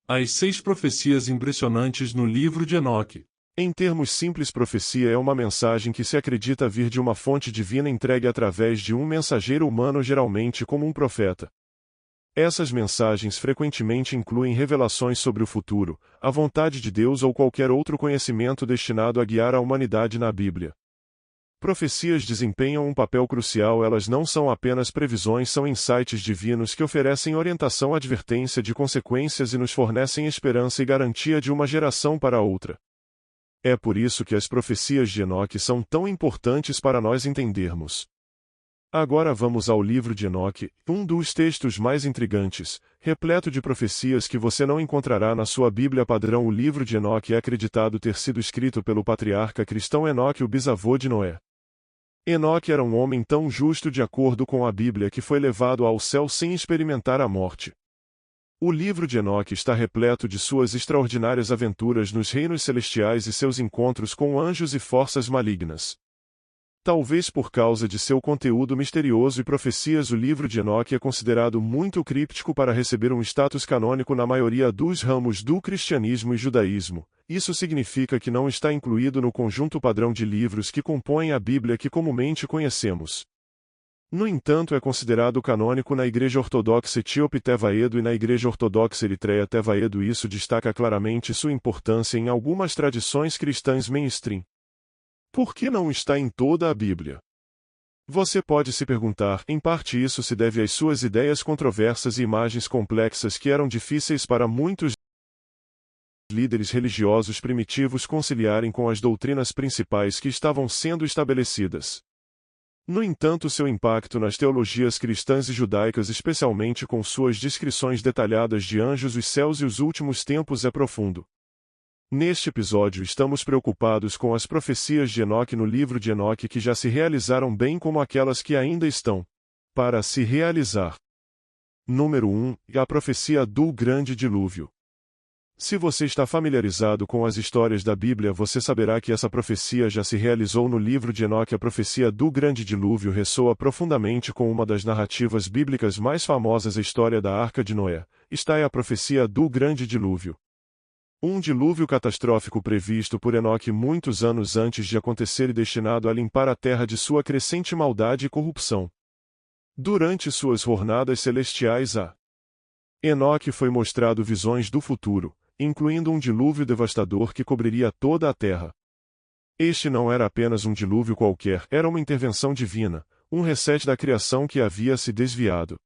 As 6 profecias impressionantes no livro de Enoque. Em termos simples, profecia é uma mensagem que se acredita vir de uma fonte divina entregue através de um mensageiro humano, geralmente como um profeta. Essas mensagens frequentemente incluem revelações sobre o futuro, a vontade de Deus ou qualquer outro conhecimento destinado a guiar a humanidade na Bíblia. Profecias desempenham um papel crucial. Elas não são apenas previsões, são insights divinos que oferecem orientação, advertência de consequências e nos fornecem esperança e garantia de uma geração para outra. É por isso que as profecias de Enoque são tão importantes para nós entendermos. Agora vamos ao livro de Enoque, um dos textos mais intrigantes, repleto de profecias que você não encontrará na sua Bíblia padrão. O livro de Enoque é acreditado ter sido escrito pelo patriarca cristão Enoque, o bisavô de Noé. Enoque era um homem tão justo de acordo com a Bíblia que foi levado ao céu sem experimentar a morte. O livro de Enoque está repleto de suas extraordinárias aventuras nos reinos celestiais e seus encontros com anjos e forças malignas. Talvez por causa de seu conteúdo misterioso e profecias, o livro de Enoque é considerado muito críptico para receber um status canônico na maioria dos ramos do cristianismo e judaísmo. Isso significa que não está incluído no conjunto padrão de livros que compõem a Bíblia que comumente conhecemos. No entanto, é considerado canônico na Igreja Ortodoxa Etíope Tevaedo e na Igreja Ortodoxa Eritreia Tevaedo. Isso destaca claramente sua importância em algumas tradições cristãs mainstream. Por que não está em toda a Bíblia? Você pode se perguntar. Em parte isso se deve às suas ideias controversas e imagens complexas que eram difíceis para muitos líderes religiosos primitivos conciliarem com as doutrinas principais que estavam sendo estabelecidas. No entanto, seu impacto nas teologias cristãs e judaicas, especialmente com suas descrições detalhadas de anjos, os céus e os últimos tempos, é profundo. Neste episódio estamos preocupados com as profecias de Enoque no livro de Enoque que já se realizaram, bem como aquelas que ainda estão para se realizar. Número 1. A profecia do Grande Dilúvio. Se você está familiarizado com as histórias da Bíblia, você saberá que essa profecia já se realizou no livro de Enoque. A profecia do Grande Dilúvio ressoa profundamente com uma das narrativas bíblicas mais famosas, a história da Arca de Noé. Esta é a profecia do Grande Dilúvio. Um dilúvio catastrófico previsto por Enoque muitos anos antes de acontecer e destinado a limpar a terra de sua crescente maldade e corrupção. Durante suas jornadas celestiais, a Enoque foi mostrado visões do futuro, incluindo um dilúvio devastador que cobriria toda a terra. Este não era apenas um dilúvio qualquer, era uma intervenção divina, um reset da criação que havia se desviado.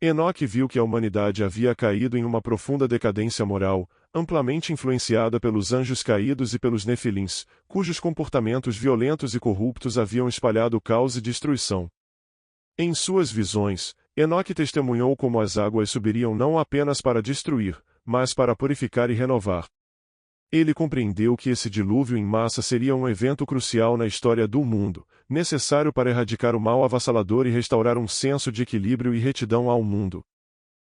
Enoque viu que a humanidade havia caído em uma profunda decadência moral, amplamente influenciada pelos anjos caídos e pelos nefilins, cujos comportamentos violentos e corruptos haviam espalhado caos e destruição. Em suas visões, Enoque testemunhou como as águas subiriam não apenas para destruir, mas para purificar e renovar. Ele compreendeu que esse dilúvio em massa seria um evento crucial na história do mundo, necessário para erradicar o mal avassalador e restaurar um senso de equilíbrio e retidão ao mundo.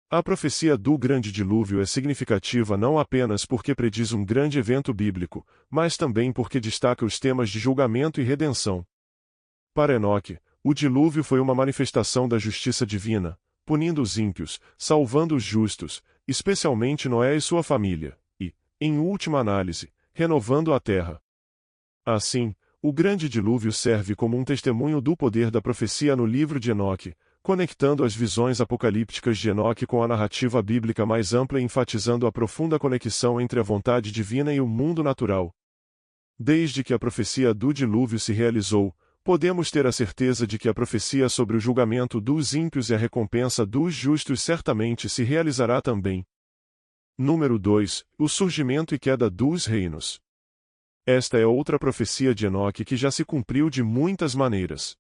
A profecia do Grande Dilúvio é significativa não apenas porque prediz um grande evento bíblico, mas também porque destaca os temas de julgamento e redenção. Para Enoque, o dilúvio foi uma manifestação da justiça divina, punindo os ímpios, salvando os justos, especialmente Noé e sua família, e, em última análise, renovando a terra. Assim, o Grande Dilúvio serve como um testemunho do poder da profecia no livro de Enoque, conectando as visões apocalípticas de Enoque com a narrativa bíblica mais ampla e enfatizando a profunda conexão entre a vontade divina e o mundo natural. Desde que a profecia do dilúvio se realizou, podemos ter a certeza de que a profecia sobre o julgamento dos ímpios e a recompensa dos justos certamente se realizará também. Número 2. O surgimento e queda dos reinos. Esta é outra profecia de Enoque que já se cumpriu de muitas maneiras.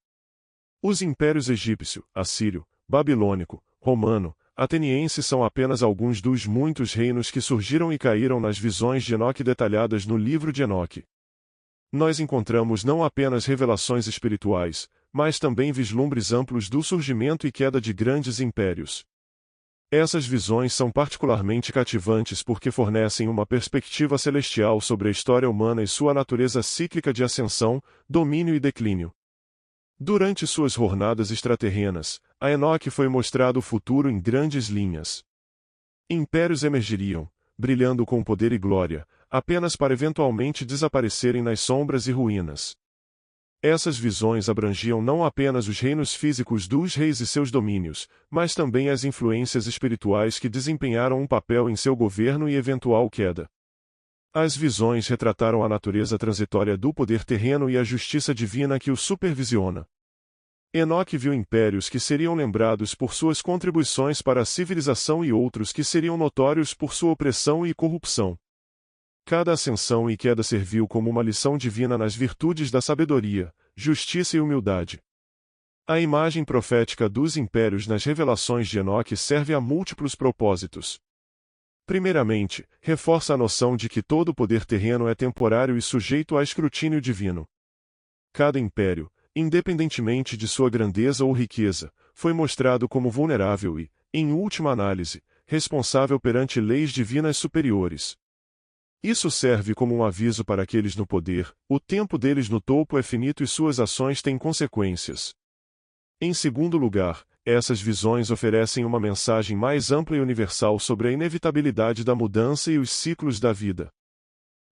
Os impérios egípcio, assírio, babilônico, romano, ateniense são apenas alguns dos muitos reinos que surgiram e caíram nas visões de Enoque detalhadas no livro de Enoque. Nós encontramos não apenas revelações espirituais, mas também vislumbres amplos do surgimento e queda de grandes impérios. Essas visões são particularmente cativantes porque fornecem uma perspectiva celestial sobre a história humana e sua natureza cíclica de ascensão, domínio e declínio. Durante suas jornadas extraterrenas, a Enoque foi mostrado o futuro em grandes linhas. Impérios emergiriam, brilhando com poder e glória, apenas para eventualmente desaparecerem nas sombras e ruínas. Essas visões abrangiam não apenas os reinos físicos dos reis e seus domínios, mas também as influências espirituais que desempenharam um papel em seu governo e eventual queda. As visões retrataram a natureza transitória do poder terreno e a justiça divina que o supervisiona. Enoque viu impérios que seriam lembrados por suas contribuições para a civilização e outros que seriam notórios por sua opressão e corrupção. Cada ascensão e queda serviu como uma lição divina nas virtudes da sabedoria, justiça e humildade. A imagem profética dos impérios nas revelações de Enoque serve a múltiplos propósitos. Primeiramente, reforça a noção de que todo poder terreno é temporário e sujeito a escrutínio divino. Cada império, independentemente de sua grandeza ou riqueza, foi mostrado como vulnerável e, em última análise, responsável perante leis divinas superiores. Isso serve como um aviso para aqueles no poder: o tempo deles no topo é finito e suas ações têm consequências. Em segundo lugar, essas visões oferecem uma mensagem mais ampla e universal sobre a inevitabilidade da mudança e os ciclos da vida.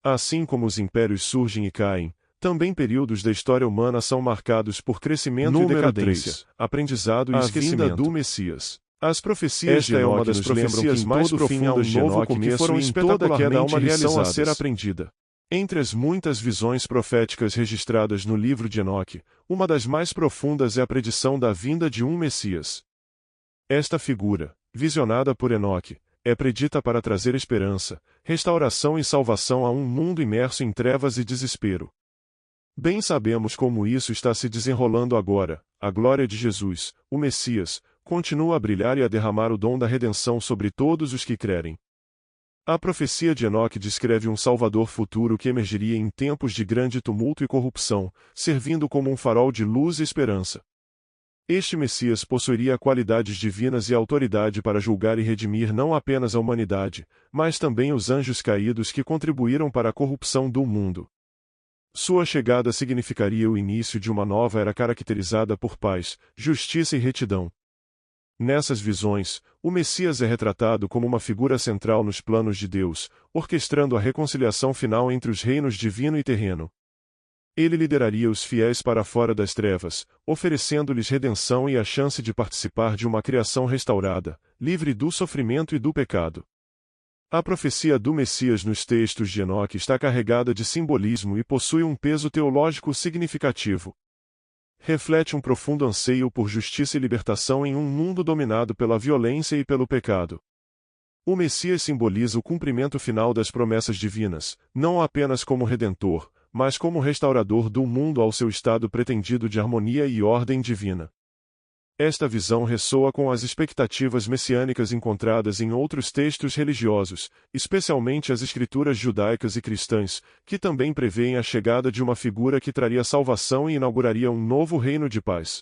Assim como os impérios surgem e caem, também períodos da história humana são marcados por crescimento e decadência, aprendizado e esquecimento. A vinda do Messias. As profecias de Enoque é uma das profecias mais profundas de Enoque que foram espetacularmente uma lição a ser aprendida. Entre as muitas visões proféticas registradas no livro de Enoque, uma das mais profundas é a predição da vinda de um Messias. Esta figura, visionada por Enoque, é predita para trazer esperança, restauração e salvação a um mundo imerso em trevas e desespero. Bem sabemos como isso está se desenrolando agora. A glória de Jesus, o Messias, continua a brilhar e a derramar o dom da redenção sobre todos os que crerem. A profecia de Enoque descreve um Salvador futuro que emergiria em tempos de grande tumulto e corrupção, servindo como um farol de luz e esperança. Este Messias possuiria qualidades divinas e autoridade para julgar e redimir não apenas a humanidade, mas também os anjos caídos que contribuíram para a corrupção do mundo. Sua chegada significaria o início de uma nova era caracterizada por paz, justiça e retidão. Nessas visões, o Messias é retratado como uma figura central nos planos de Deus, orquestrando a reconciliação final entre os reinos divino e terreno. Ele lideraria os fiéis para fora das trevas, oferecendo-lhes redenção e a chance de participar de uma criação restaurada, livre do sofrimento e do pecado. A profecia do Messias nos textos de Enoque está carregada de simbolismo e possui um peso teológico significativo. Reflete um profundo anseio por justiça e libertação em um mundo dominado pela violência e pelo pecado. O Messias simboliza o cumprimento final das promessas divinas, não apenas como redentor, mas como restaurador do mundo ao seu estado pretendido de harmonia e ordem divina. Esta visão ressoa com as expectativas messiânicas encontradas em outros textos religiosos, especialmente as escrituras judaicas e cristãs, que também prevêem a chegada de uma figura que traria salvação e inauguraria um novo reino de paz.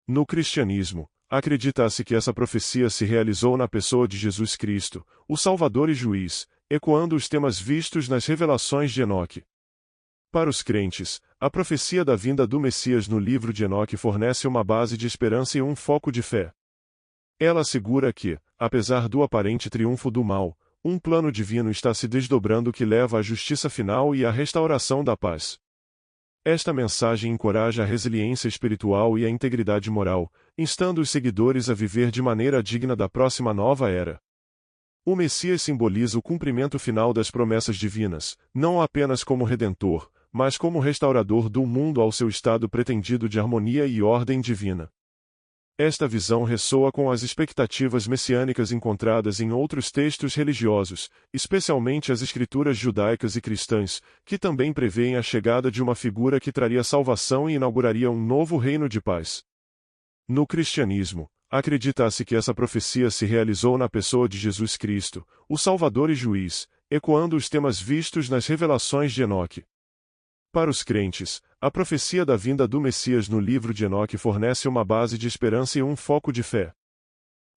No cristianismo, acredita-se que essa profecia se realizou na pessoa de Jesus Cristo, o Salvador e Juiz, ecoando os temas vistos nas revelações de Enoque. Para os crentes, a profecia da vinda do Messias no livro de Enoque fornece uma base de esperança e um foco de fé. Ela assegura que, apesar do aparente triunfo do mal, um plano divino está se desdobrando que leva à justiça final e à restauração da paz. Esta mensagem encoraja a resiliência espiritual e a integridade moral, instando os seguidores a viver de maneira digna da próxima nova era. O Messias simboliza o cumprimento final das promessas divinas, não apenas como redentor, mas como restaurador do mundo ao seu estado pretendido de harmonia e ordem divina. Esta visão ressoa com as expectativas messiânicas encontradas em outros textos religiosos, especialmente as escrituras judaicas e cristãs, que também prevêem a chegada de uma figura que traria salvação e inauguraria um novo reino de paz. No cristianismo, acredita-se que essa profecia se realizou na pessoa de Jesus Cristo, o Salvador e Juiz, ecoando os temas vistos nas revelações de Enoque. Para os crentes, a profecia da vinda do Messias no livro de Enoque fornece uma base de esperança e um foco de fé.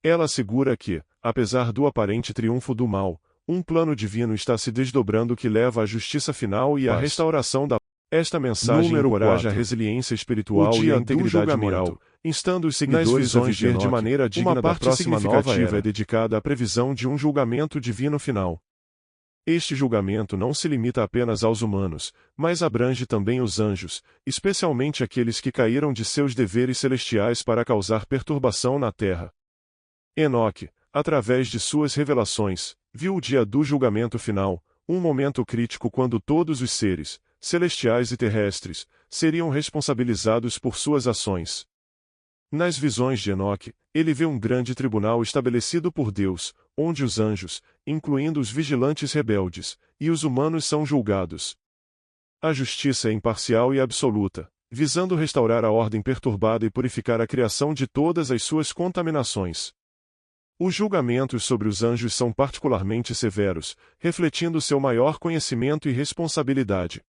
Ela assegura que, apesar do aparente triunfo do mal, um plano divino está se desdobrando que leva à justiça final e à restauração da Esta mensagem Número encoraja 4. a resiliência espiritual O e dia a do integridade julgamento. moral, instando os Nas seguidores a visões de viver de Enoque, maneira digna uma da parte próxima nova significativa era é dedicada à previsão de um julgamento divino final. Este julgamento não se limita apenas aos humanos, mas abrange também os anjos, especialmente aqueles que caíram de seus deveres celestiais para causar perturbação na terra. Enoque, através de suas revelações, viu o dia do julgamento final, um momento crítico quando todos os seres, celestiais e terrestres, seriam responsabilizados por suas ações. Nas visões de Enoque, ele vê um grande tribunal estabelecido por Deus, onde os anjos, incluindo os vigilantes rebeldes, e os humanos são julgados. A justiça é imparcial e absoluta, visando restaurar a ordem perturbada e purificar a criação de todas as suas contaminações. Os julgamentos sobre os anjos são particularmente severos, refletindo seu maior conhecimento e responsabilidade.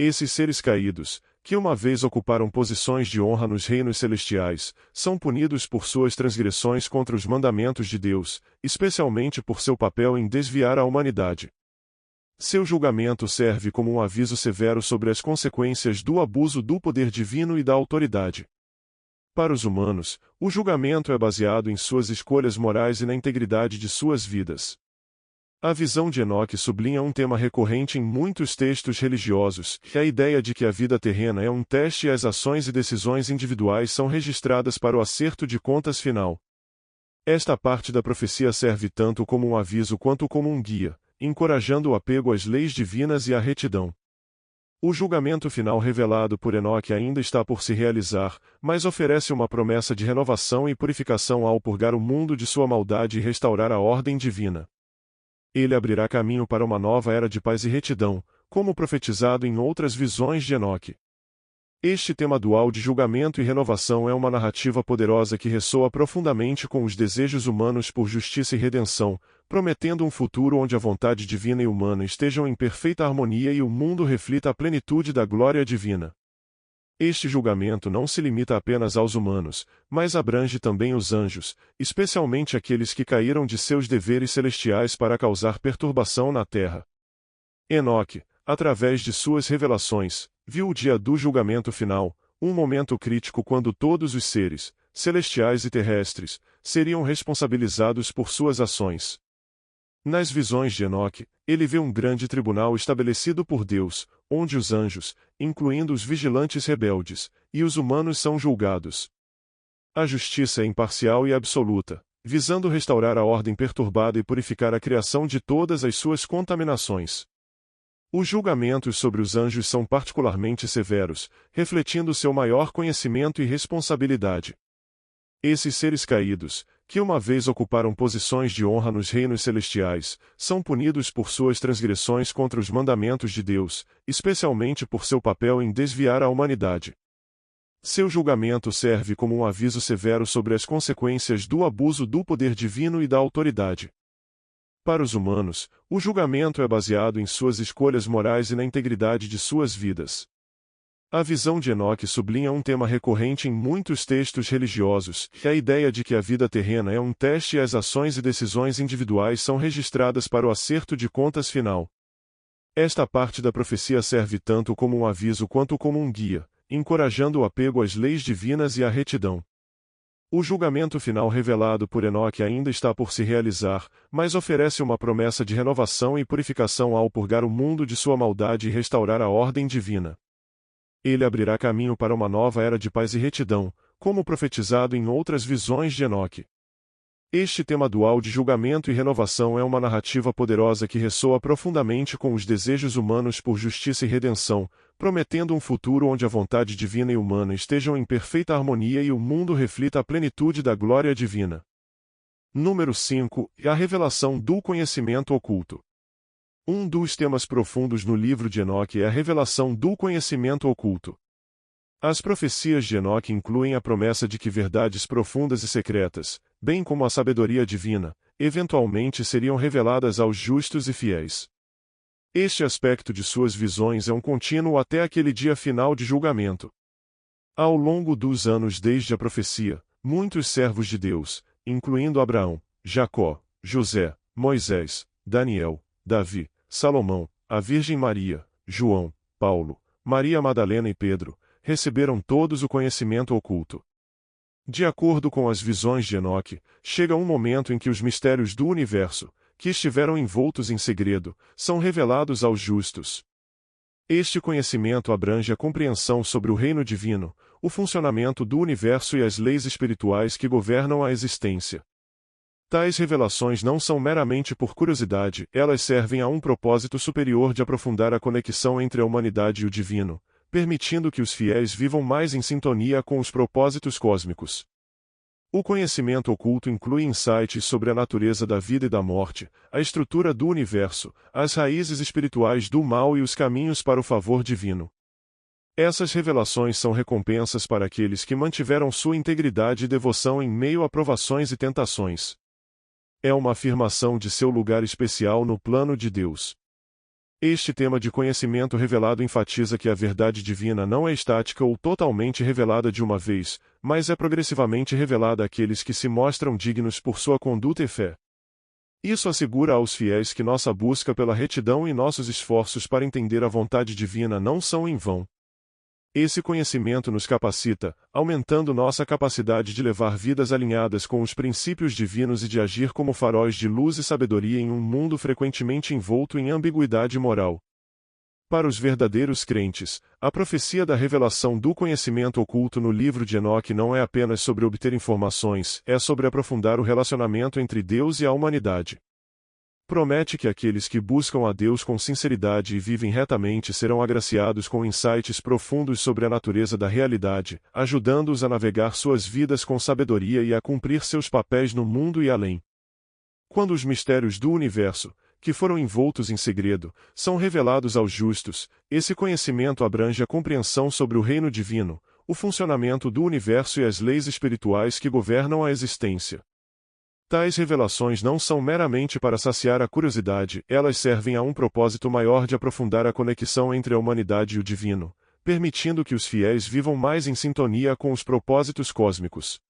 Esses seres caídos, que uma vez ocuparam posições de honra nos reinos celestiais, são punidos por suas transgressões contra os mandamentos de Deus, especialmente por seu papel em desviar a humanidade. Seu julgamento serve como um aviso severo sobre as consequências do abuso do poder divino e da autoridade. Para os humanos, o julgamento é baseado em suas escolhas morais e na integridade de suas vidas. A visão de Enoque sublinha um tema recorrente em muitos textos religiosos, que é a ideia de que a vida terrena é um teste e as ações e decisões individuais são registradas para o acerto de contas final. Esta parte da profecia serve tanto como um aviso quanto como um guia, encorajando o apego às leis divinas e à retidão. O julgamento final revelado por Enoque ainda está por se realizar, mas oferece uma promessa de renovação e purificação ao purgar o mundo de sua maldade e restaurar a ordem divina. Ele abrirá caminho para uma nova era de paz e retidão, como profetizado em outras visões de Enoque. Este tema dual de julgamento e renovação é uma narrativa poderosa que ressoa profundamente com os desejos humanos por justiça e redenção, prometendo um futuro onde a vontade divina e humana estejam em perfeita harmonia e o mundo reflita a plenitude da glória divina. Este julgamento não se limita apenas aos humanos, mas abrange também os anjos, especialmente aqueles que caíram de seus deveres celestiais para causar perturbação na terra. Enoque, através de suas revelações, viu o dia do julgamento final, um momento crítico quando todos os seres, celestiais e terrestres, seriam responsabilizados por suas ações. Nas visões de Enoque, ele vê um grande tribunal estabelecido por Deus, onde os anjos, incluindo os vigilantes rebeldes, e os humanos são julgados. A justiça é imparcial e absoluta, visando restaurar a ordem perturbada e purificar a criação de todas as suas contaminações. Os julgamentos sobre os anjos são particularmente severos, refletindo seu maior conhecimento e responsabilidade. Esses seres caídos, que uma vez ocuparam posições de honra nos reinos celestiais, são punidos por suas transgressões contra os mandamentos de Deus, especialmente por seu papel em desviar a humanidade. Seu julgamento serve como um aviso severo sobre as consequências do abuso do poder divino e da autoridade. Para os humanos, o julgamento é baseado em suas escolhas morais e na integridade de suas vidas. A visão de Enoque sublinha um tema recorrente em muitos textos religiosos, que é a ideia de que a vida terrena é um teste e as ações e decisões individuais são registradas para o acerto de contas final. Esta parte da profecia serve tanto como um aviso quanto como um guia, encorajando o apego às leis divinas e à retidão. O julgamento final revelado por Enoque ainda está por se realizar, mas oferece uma promessa de renovação e purificação ao purgar o mundo de sua maldade e restaurar a ordem divina. Ele abrirá caminho para uma nova era de paz e retidão, como profetizado em outras visões de Enoque. Este tema dual de julgamento e renovação é uma narrativa poderosa que ressoa profundamente com os desejos humanos por justiça e redenção, prometendo um futuro onde a vontade divina e humana estejam em perfeita harmonia e o mundo reflita a plenitude da glória divina. Número 5. A revelação do conhecimento oculto. Um dos temas profundos no livro de Enoque é a revelação do conhecimento oculto. As profecias de Enoque incluem a promessa de que verdades profundas e secretas, bem como a sabedoria divina, eventualmente seriam reveladas aos justos e fiéis. Este aspecto de suas visões é um contínuo até aquele dia final de julgamento. Ao longo dos anos desde a profecia, muitos servos de Deus, incluindo Abraão, Jacó, José, Moisés, Daniel, Davi, Salomão, a Virgem Maria, João, Paulo, Maria Madalena e Pedro, receberam todos o conhecimento oculto. De acordo com as visões de Enoque, chega um momento em que os mistérios do universo, que estiveram envoltos em segredo, são revelados aos justos. Este conhecimento abrange a compreensão sobre o reino divino, o funcionamento do universo e as leis espirituais que governam a existência. Tais revelações não são meramente por curiosidade, elas servem a um propósito superior de aprofundar a conexão entre a humanidade e o divino, permitindo que os fiéis vivam mais em sintonia com os propósitos cósmicos. O conhecimento oculto inclui insights sobre a natureza da vida e da morte, a estrutura do universo, as raízes espirituais do mal e os caminhos para o favor divino. Essas revelações são recompensas para aqueles que mantiveram sua integridade e devoção em meio a provações e tentações. É uma afirmação de seu lugar especial no plano de Deus. Este tema de conhecimento revelado enfatiza que a verdade divina não é estática ou totalmente revelada de uma vez, mas é progressivamente revelada àqueles que se mostram dignos por sua conduta e fé. Isso assegura aos fiéis que nossa busca pela retidão e nossos esforços para entender a vontade divina não são em vão. Esse conhecimento nos capacita, aumentando nossa capacidade de levar vidas alinhadas com os princípios divinos e de agir como faróis de luz e sabedoria em um mundo frequentemente envolto em ambiguidade moral. Para os verdadeiros crentes, a profecia da revelação do conhecimento oculto no livro de Enoque não é apenas sobre obter informações, é sobre aprofundar o relacionamento entre Deus e a humanidade. Promete que aqueles que buscam a Deus com sinceridade e vivem retamente serão agraciados com insights profundos sobre a natureza da realidade, ajudando-os a navegar suas vidas com sabedoria e a cumprir seus papéis no mundo e além. Quando os mistérios do universo, que foram envoltos em segredo, são revelados aos justos, esse conhecimento abrange a compreensão sobre o reino divino, o funcionamento do universo e as leis espirituais que governam a existência. Tais revelações não são meramente para saciar a curiosidade, elas servem a um propósito maior de aprofundar a conexão entre a humanidade e o divino, permitindo que os fiéis vivam mais em sintonia com os propósitos cósmicos.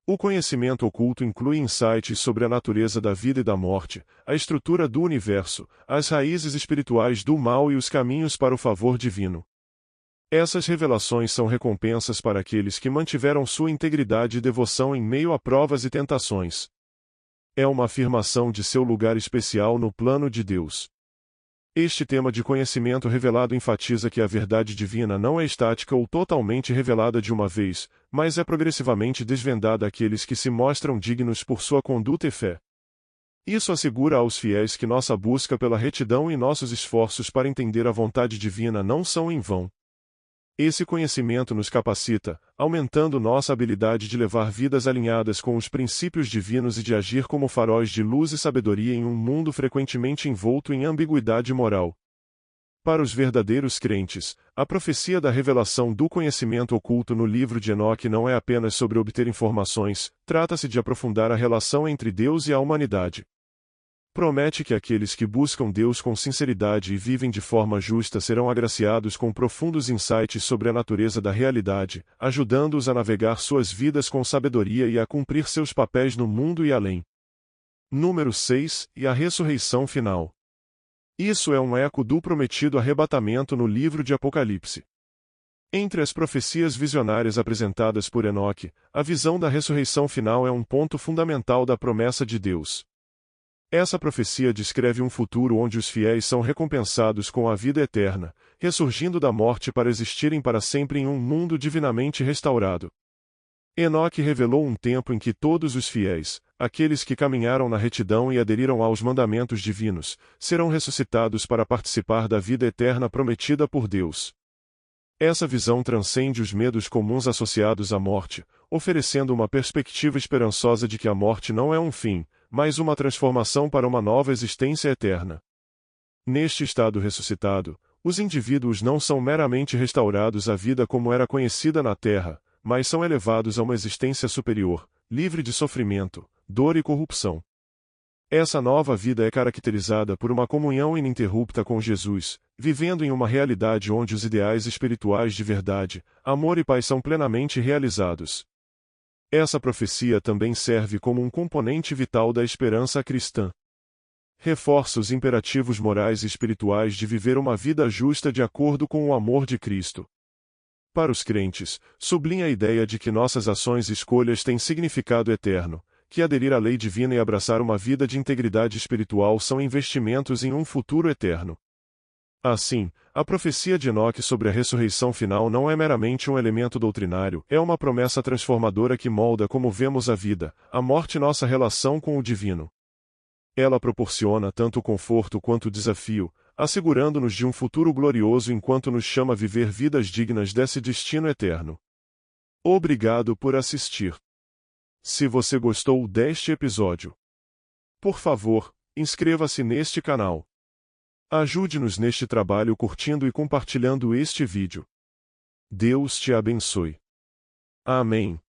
O conhecimento oculto inclui insights sobre a natureza da vida e da morte, a estrutura do universo, as raízes espirituais do mal e os caminhos para o favor divino. Essas revelações são recompensas para aqueles que mantiveram sua integridade e devoção em meio a provas e tentações. É uma afirmação de seu lugar especial no plano de Deus. Este tema de conhecimento revelado enfatiza que a verdade divina não é estática ou totalmente revelada de uma vez, mas é progressivamente desvendada àqueles que se mostram dignos por sua conduta e fé. Isso assegura aos fiéis que nossa busca pela retidão e nossos esforços para entender a vontade divina não são em vão. Esse conhecimento nos capacita, aumentando nossa habilidade de levar vidas alinhadas com os princípios divinos e de agir como faróis de luz e sabedoria em um mundo frequentemente envolto em ambiguidade moral. Para os verdadeiros crentes, a profecia da revelação do conhecimento oculto no livro de Enoque não é apenas sobre obter informações, trata-se de aprofundar a relação entre Deus e a humanidade. Promete que aqueles que buscam Deus com sinceridade e vivem de forma justa serão agraciados com profundos insights sobre a natureza da realidade, ajudando-os a navegar suas vidas com sabedoria e a cumprir seus papéis no mundo e além. Número 6. E a ressurreição final. Isso é um eco do prometido arrebatamento no livro de Apocalipse. Entre as profecias visionárias apresentadas por Enoque, a visão da ressurreição final é um ponto fundamental da promessa de Deus. Essa profecia descreve um futuro onde os fiéis são recompensados com a vida eterna, ressurgindo da morte para existirem para sempre em um mundo divinamente restaurado. Enoque revelou um tempo em que todos os fiéis, aqueles que caminharam na retidão e aderiram aos mandamentos divinos, serão ressuscitados para participar da vida eterna prometida por Deus. Essa visão transcende os medos comuns associados à morte, oferecendo uma perspectiva esperançosa de que a morte não é um fim, mas uma transformação para uma nova existência eterna. Neste estado ressuscitado, os indivíduos não são meramente restaurados à vida como era conhecida na Terra, mas são elevados a uma existência superior, livre de sofrimento, dor e corrupção. Essa nova vida é caracterizada por uma comunhão ininterrupta com Jesus, vivendo em uma realidade onde os ideais espirituais de verdade, amor e paz são plenamente realizados. Essa profecia também serve como um componente vital da esperança cristã. reforça os imperativos morais e espirituais de viver uma vida justa de acordo com o amor de Cristo. Para os crentes, sublinha a ideia de que nossas ações e escolhas têm significado eterno, que aderir à lei divina e abraçar uma vida de integridade espiritual são investimentos em um futuro eterno. Assim, a profecia de Enoque sobre a ressurreição final não é meramente um elemento doutrinário, é uma promessa transformadora que molda como vemos a vida, a morte e nossa relação com o divino. Ela proporciona tanto conforto quanto desafio, assegurando-nos de um futuro glorioso enquanto nos chama a viver vidas dignas desse destino eterno. Obrigado por assistir. Se você gostou deste episódio, por favor, inscreva-se neste canal. Ajude-nos neste trabalho curtindo e compartilhando este vídeo. Deus te abençoe. Amém.